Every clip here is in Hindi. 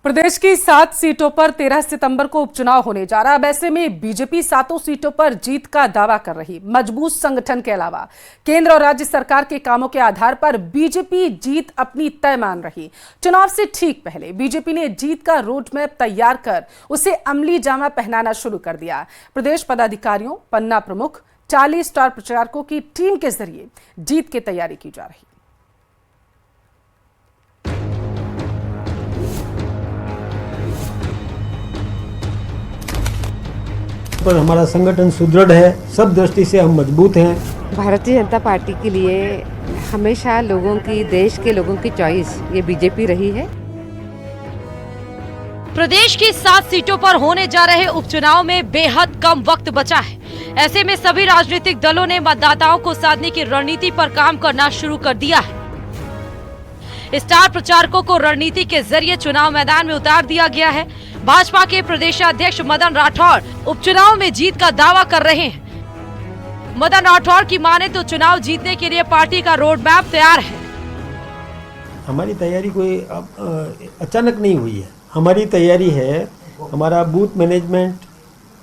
प्रदेश की 7 सीटों पर 13 सितंबर को उपचुनाव होने जा रहा है। ऐसे में बीजेपी 7 सीटों पर जीत का दावा कर रही। मजबूत संगठन के अलावा केंद्र और राज्य सरकार के कामों के आधार पर बीजेपी जीत अपनी तय मान रही। चुनाव से ठीक पहले बीजेपी ने जीत का रोड मैप तैयार कर उसे अमली जामा पहनाना शुरू कर दिया। प्रदेश पदाधिकारियों, पन्ना प्रमुख, 40 स्टार प्रचारकों की टीम के जरिए जीत की तैयारी की जा रही। पर हमारा संगठन सुदृढ़ है, सब दृष्टि से हम मजबूत हैं। भारतीय जनता पार्टी के लिए हमेशा लोगों की, देश के लोगों की चॉइस ये बीजेपी रही है। प्रदेश की 7 सीटों पर होने जा रहे उपचुनाव में बेहद कम वक्त बचा है। ऐसे में सभी राजनीतिक दलों ने मतदाताओं को साधने की रणनीति पर काम करना शुरू कर दिया है। स्टार प्रचारकों को रणनीति के जरिए चुनाव मैदान में उतार दिया गया है। भाजपा के प्रदेशाध्यक्ष मदन राठौर उपचुनाव में जीत का दावा कर रहे हैं। मदन राठौर की माने तो चुनाव जीतने के लिए पार्टी का रोड मैप तैयार है। हमारी तैयारी कोई अचानक नहीं हुई है। हमारी तैयारी है, हमारा बूथ मैनेजमेंट,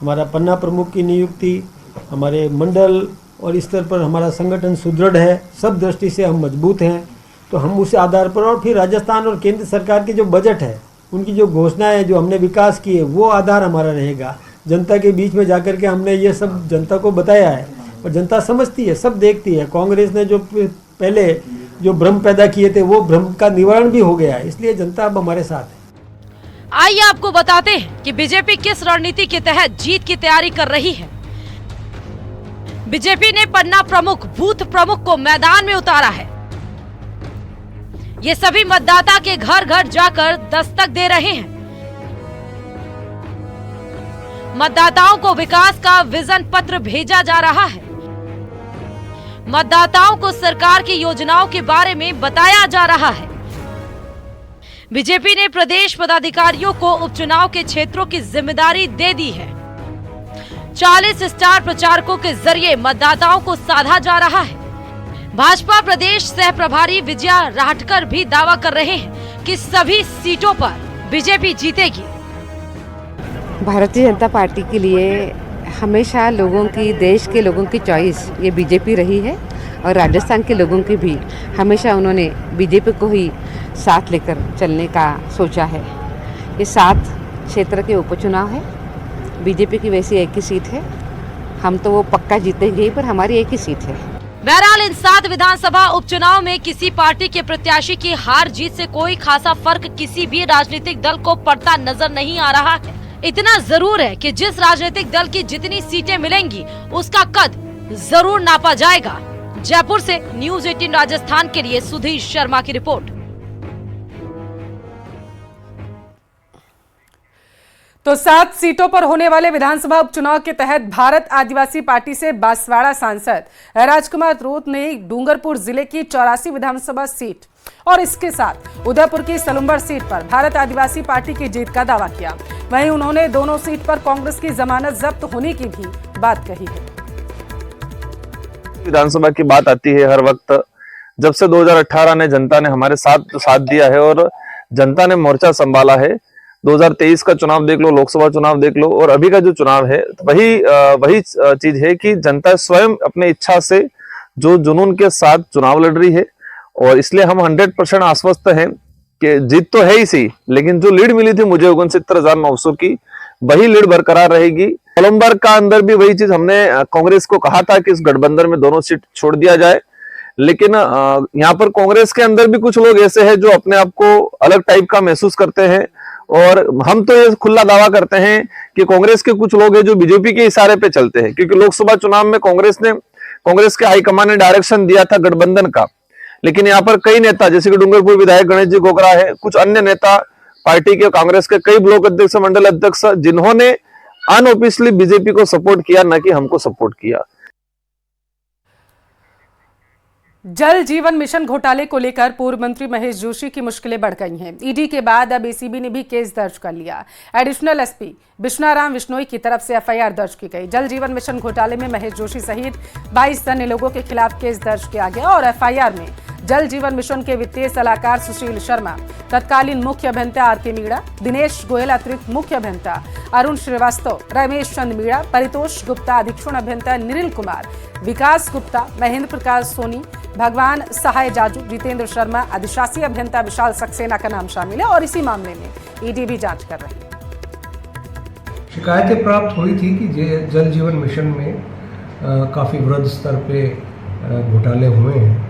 हमारा पन्ना प्रमुख की नियुक्ति, हमारे मंडल और इस स्तर पर हमारा संगठन सुदृढ़ है, सब दृष्टि से हम मजबूत हैं। तो हम उस आधार पर, और फिर राजस्थान और केंद्र सरकार के जो बजट है, उनकी जो घोषणाएं जो हमने विकास की है, वो आधार हमारा रहेगा। जनता के बीच में जाकर के हमने ये सब जनता को बताया है और जनता समझती है, सब देखती है। कांग्रेस ने जो पहले जो भ्रम पैदा किए थे, वो भ्रम का निवारण भी हो गया है, इसलिए जनता अब हमारे साथ है। आइए आपको बताते हैं कि बीजेपी किस रणनीति के तहत जीत की तैयारी कर रही है। बीजेपी ने पन्ना प्रमुख, बूथ प्रमुख को मैदान में उतारा है। ये सभी मतदाता के घर घर जाकर दस्तक दे रहे हैं। मतदाताओं को विकास का विजन पत्र भेजा जा रहा है। मतदाताओं को सरकार की योजनाओं के बारे में बताया जा रहा है। बीजेपी ने प्रदेश पदाधिकारियों को उपचुनाव के क्षेत्रों की जिम्मेदारी दे दी है। 40 स्टार प्रचारकों के जरिए मतदाताओं को साधा जा रहा है। भाजपा प्रदेश सह प्रभारी विजया राहटकर भी दावा कर रहे हैं कि सभी सीटों पर बीजेपी जीतेगी। भारतीय जनता पार्टी के लिए हमेशा लोगों की, देश के लोगों की चॉइस ये बीजेपी रही है और राजस्थान के लोगों की भी हमेशा उन्होंने बीजेपी को ही साथ लेकर चलने का सोचा है। ये 7 क्षेत्र के उपचुनाव है। बीजेपी की वैसे एक ही सीट है, हम तो वो पक्का जीतेंगे ही, पर हमारी एक ही सीट है। बहरहाल इन 7 विधानसभा उपचुनाव में किसी पार्टी के प्रत्याशी की हार जीत से कोई खासा फर्क किसी भी राजनीतिक दल को पड़ता नजर नहीं आ रहा है। इतना जरूर है कि जिस राजनीतिक दल की जितनी सीटें मिलेंगी उसका कद जरूर नापा जाएगा। जयपुर से न्यूज़ 18 राजस्थान के लिए सुधीर शर्मा की रिपोर्ट। तो 7 सीटों पर होने वाले विधानसभा उपचुनाव के तहत भारत आदिवासी पार्टी से बांसवाड़ा सांसद राजकुमार रोत ने डूंगरपुर जिले की 84 विधानसभा सीट और इसके साथ उदयपुर की सलुम्बर सीट पर भारत आदिवासी पार्टी की जीत का दावा किया। वहीं उन्होंने दोनों सीट पर कांग्रेस की जमानत जब्त होने की भी बात कही है। विधानसभा की बात आती है हर वक्त, जब से 2018 ने जनता ने हमारे साथ दिया है और जनता ने मोर्चा संभाला है। 2023 का चुनाव देख लो, लोकसभा चुनाव देख लो और अभी का जो चुनाव है, वही चीज है कि जनता स्वयं अपने इच्छा से जो जुनून के साथ चुनाव लड़ रही है और इसलिए हम 100% आश्वस्त हैं कि जीत तो है ही सही, लेकिन जो लीड मिली थी मुझे 69,900 की, वही लीड बरकरार रहेगी। कोलंबर का अंदर भी वही चीज हमने कांग्रेस को कहा था कि इस गठबंधन में दोनों सीट छोड़ दिया जाए, लेकिन यहाँ पर कांग्रेस के अंदर भी कुछ लोग ऐसे हैं जो अपने आप को अलग टाइप का महसूस करते हैं और हम तो ये खुला दावा करते हैं कि कांग्रेस के कुछ लोग हैं जो बीजेपी के इशारे पे चलते हैं, क्योंकि लोकसभा चुनाव में कांग्रेस के हाईकमान ने डायरेक्शन दिया था गठबंधन का, लेकिन यहाँ पर कई नेता जैसे कि डूंगरपुर विधायक गणेश जी गोगरा है, कुछ अन्य नेता पार्टी के, कांग्रेस के कई ब्लॉक अध्यक्ष, मंडल अध्यक्ष, जिन्होंने अनऑफिशियली बीजेपी को सपोर्ट किया, न कि हमको सपोर्ट किया। जल जीवन मिशन घोटाले को लेकर पूर्व मंत्री महेश जोशी की मुश्किलें बढ़ गई हैं। ईडी के बाद अब एसीबी ने भी केस दर्ज कर लिया। एडिशनल एसपी बिश्नाराम विश्नोई की तरफ से एफआईआर दर्ज की गई। जल जीवन मिशन घोटाले में महेश जोशी सहित 22 अन्य लोगों के खिलाफ केस दर्ज किया गया और एफआईआर में जल जीवन मिशन के वित्तीय सलाहकार सुशील शर्मा, तत्कालीन मुख्य अभियंता आर.के. मीणा, दिनेश गोयल अतिरिक्त मुख्य अभियंता, अरुण श्रीवास्तव, रमेश चंद मीणा, परितोष गुप्ता अधीक्षण अभियंता, निरिल कुमार, विकास गुप्ता, महेंद्र प्रकाश सोनी, भगवान सहाय जाजू, जितेंद्र शर्मा, अधिशासी अभियंता विशाल सक्सेना का नाम शामिल है और इसी मामले में ईडी भी जांच कर रही है। शिकायतें प्राप्त हुई थी कि जल जीवन मिशन में काफ़ी वृहद स्तर पे घोटाले हुए हैं।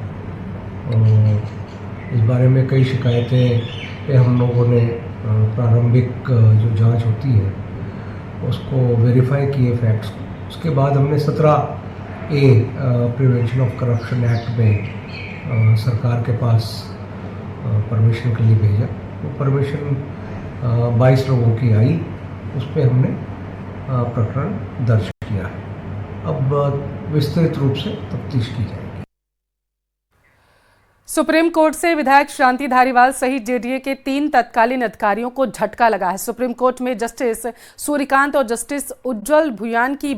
इस बारे में कई शिकायतें पे हम लोगों ने प्रारंभिक जो जांच होती है उसको वेरीफाई किए फैक्ट्स को। उसके बाद हमने 17A prevention of corruption act में सरकार के पास परमिशन के लिए भेजा। वो परमिशन 22 लोगों की आई, उस पर हमने प्रकरण दर्ज किया है। अब विस्तृत रूप से तफ्तीश की जाएगी। सुप्रीम कोर्ट से विधायक शांति धारीवाल सहित जेडीए के 3 तत्कालीन अधिकारियों को झटका लगा है। सुप्रीम कोर्ट में जस्टिस सूर्यकांत और जस्टिस उज्जवल भुयान की